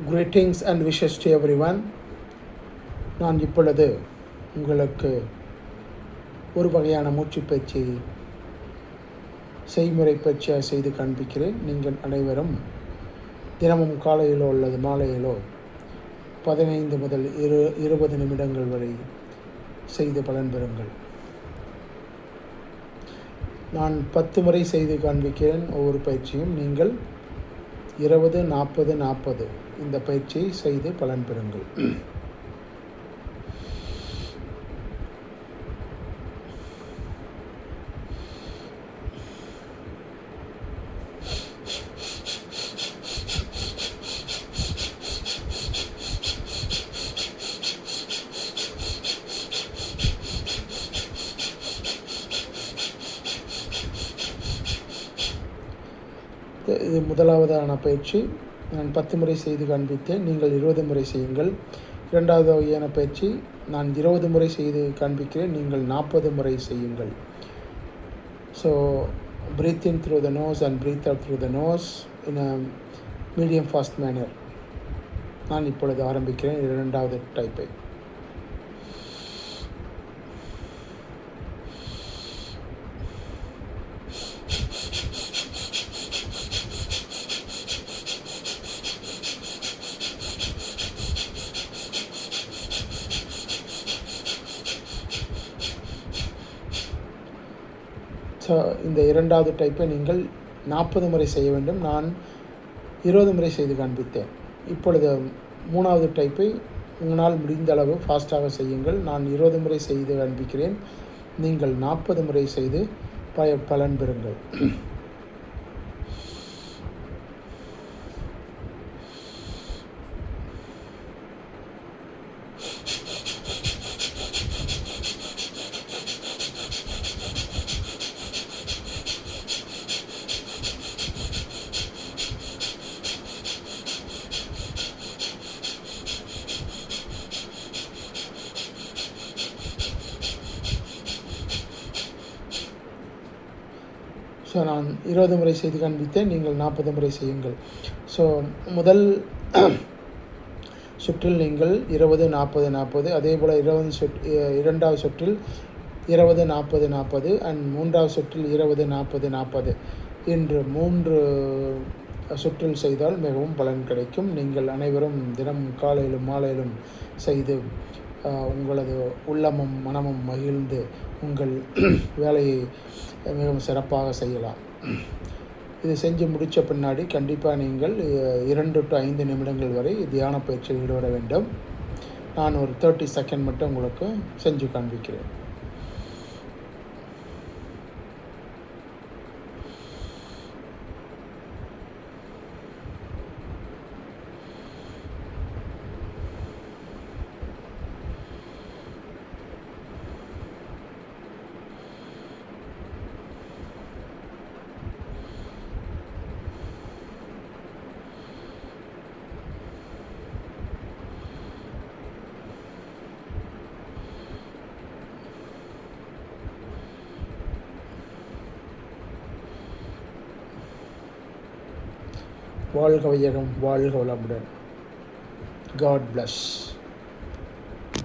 Greetings and wishes to everyone. நான் இப்பொழுது உங்களுக்கு ஒரு வகையான மூச்சு பயிற்சி செய்முறை பயிற்சியாக செய்து காண்பிக்கிறேன். நீங்கள் அனைவரும் தினமும் காலையிலோ அல்லது மாலையிலோ 15 முதல் 20 நிமிடங்கள் வரை செய்து பலன் பெறுங்கள். நான் 10 முறை செய்து காண்பிக்கிறேன். ஒவ்வொரு பயிற்சியும் நீங்கள் 20, 40, 40 இந்த பயிற்சியை செய்து பலன் பெறுங்கள். இது முதலாவதான பயிற்சி. நான் 10 முறை செய்து காண்பித்தேன். நீங்கள் 20 முறை செய்யுங்கள். இரண்டாவது வகையான பயிற்சி நான் 20 முறை செய்து காண்பிக்கிறேன். நீங்கள் 40 முறை செய்யுங்கள். So breathe in through the nose and breathe out through the nose in a medium fast manner. நான் இப்பொழுது ஆரம்பிக்கிறேன் இரண்டாவது டைப்பை. ஸோ இந்த இரண்டாவது டைப்பை நீங்கள் 40 முறை செய்ய வேண்டும். நான் 20 முறை செய்து காண்பித்தேன். இப்பொழுது மூணாவது டைப்பை உங்களால் முடிந்த அளவு ஃபாஸ்ட்டாக செய்யுங்கள். நான் 20 முறை செய்து காண்பிக்கிறேன். நீங்கள் 40 முறை செய்து பலன் பெறுங்கள். ஸோ நான் 20 முறை செய்து காண்பித்தேன். நீங்கள் 40 முறை செய்யுங்கள். ஸோ முதல் சுற்றில் நீங்கள் 20, 40, 40 அதே போல் இரண்டாவது சுற்றில் 20, 40, 40 அண்ட் மூன்றாவது சுற்றில் 20, 40, 40 என்று 3 சுற்றில் செய்தால் மிகவும் பலன் கிடைக்கும். நீங்கள் அனைவரும் தினம் காலையிலும் மாலையிலும் செய்து உங்களது உள்ளமும் மனமும் மகிழ்ந்து உங்கள் வேலையை மிகவும் சிறப்பாக செய்யலாம். இது செஞ்சு முடித்த பின்னாடி கண்டிப்பாக நீங்கள் 2 to 5 நிமிடங்கள் வரை தியான பயிற்சியில் ஈடுபட வேண்டும். நான் ஒரு 30 செகண்ட் மட்டும் உங்களுக்கு செஞ்சு காண்பிக்கிறேன். வாழ்க வையகம், வாழ்க வளமுடன். God bless.